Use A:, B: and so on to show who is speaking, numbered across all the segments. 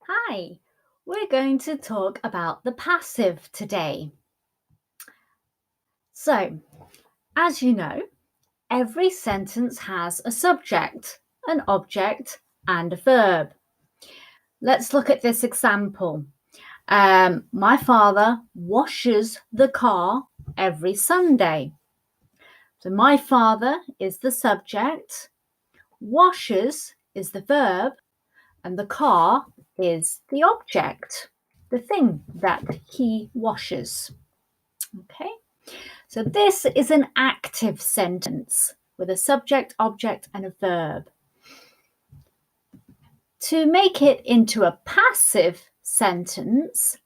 A: Hi, we're going to talk about the passive today. So, as you know, every sentence has a subject, an object, and a verb. Let's look at this example. My father washes the car every Sunday. So, my father is the subject, washes is the verb, and the car is the object, the thing that he washes. Okay, so this is an active sentence with a subject, object, and a verb. To make it into a passive sentence,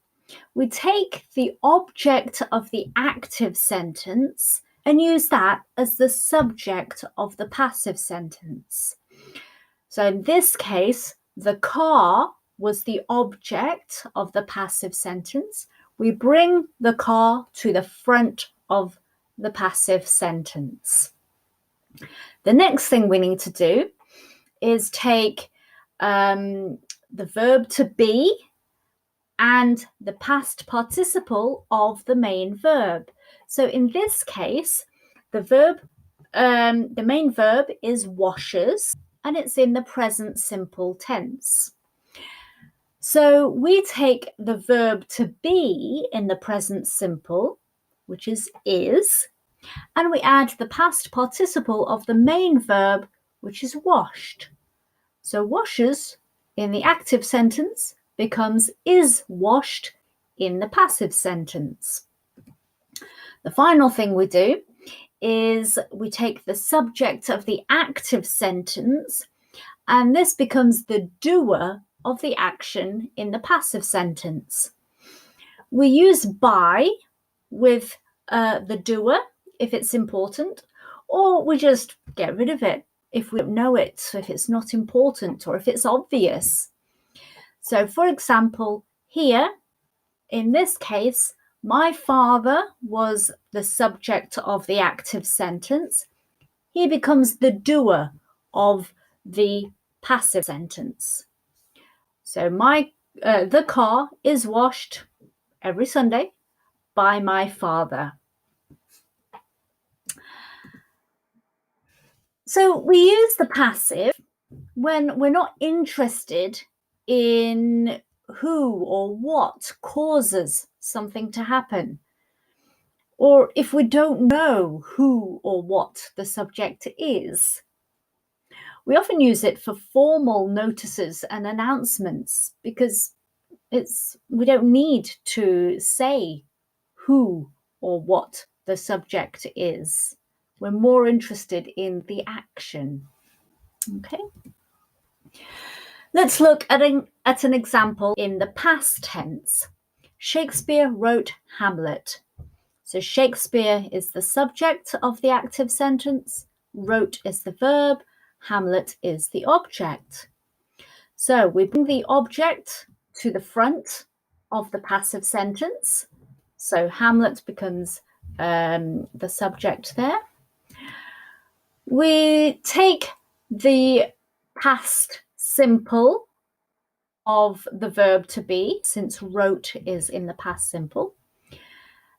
A: we take the object of the active sentence and use that as the subject of the passive sentence. So in this case, the car was the object of the passive sentence. We bring the car to the front of the passive sentence. The next thing we need to do is take the verb to be and the past participle of the main verb. So in this case, the main verb is washes, and it's in the present simple tense. So we take the verb to be in the present simple, which is, and we add the past participle of the main verb, which is washed. So washes in the active sentence becomes is washed in the passive sentence. The final thing we do is we take the subject of the active sentence, and this becomes the doer of the action in the passive sentence. We use by with the doer if it's important, or we just get rid of it if we don't know it, if it's not important or if it's obvious. So, for example, here in this case, my father was the subject of the active sentence. He becomes the doer of the passive sentence. So the car is washed every Sunday by my father. So we use the passive when we're not interested in who or what causes something to happen, or if we don't know who or what the subject is. We often use it for formal notices and announcements because we don't need to say who or what the subject is. We're more interested in the action. Okay. Let's look at an example in the past tense. Shakespeare wrote Hamlet. So Shakespeare is the subject of the active sentence, wrote is the verb, Hamlet is the object. So we bring the object to the front of the passive sentence. So Hamlet becomes the subject there. We take the past simple of the verb to be, since wrote is in the past simple,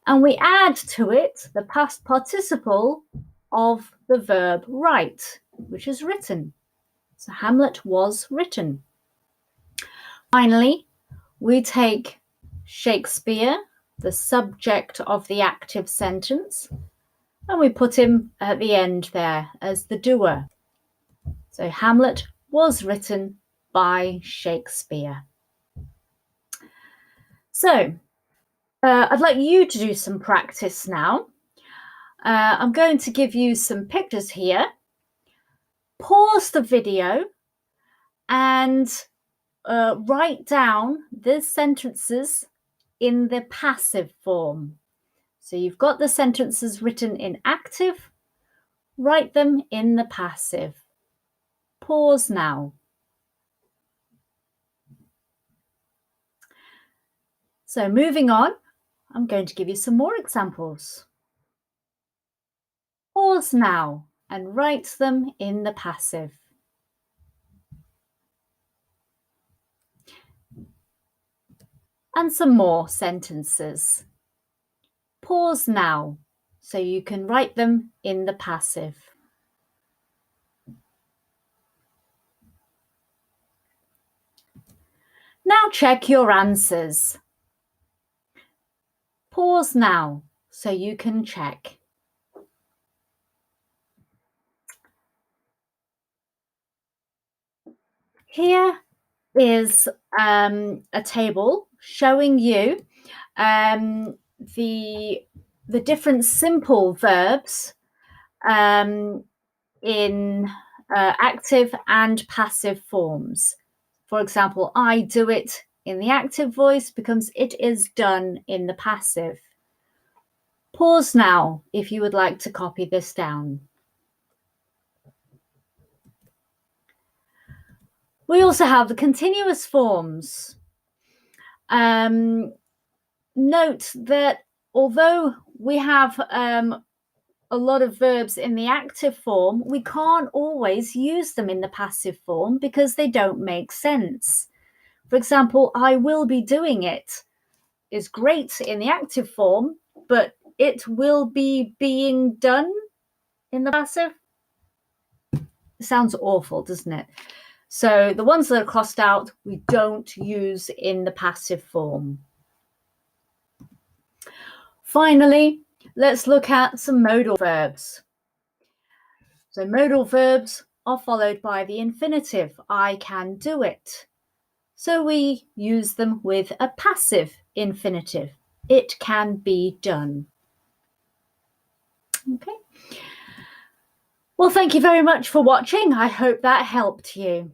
A: and we add to it the past participle of the verb write, which is written. So Hamlet was written. Finally, we take Shakespeare, the subject of the active sentence, and we put him at the end there as the doer. So Hamlet was written by Shakespeare. So I'd like you to do some practice now. I'm going to give you some pictures here. Pause the video and write down the sentences in the passive form. So you've got the sentences written in active, write them in the passive. Pause now. So moving on, I'm going to give you some more examples. Pause now and write them in the passive. And some more sentences. Pause now, so you can write them in the passive. Now check your answers. Pause now, so you can check. Here is a table showing you the different simple verbs in active and passive forms. For example, I do it in the active voice becomes it is done in the passive. Pause now if you would like to copy this down. We also have the continuous forms. Note that although we have a lot of verbs in the active form, we can't always use them in the passive form because they don't make sense. For example, I will be doing it is great in the active form, but it will be being done in the passive. It sounds awful, doesn't it? So the ones that are crossed out, we don't use in the passive form. Finally, let's look at some modal verbs. So modal verbs are followed by the infinitive, I can do it. So we use them with a passive infinitive, it can be done. Okay. Well, thank you very much for watching. I hope that helped you.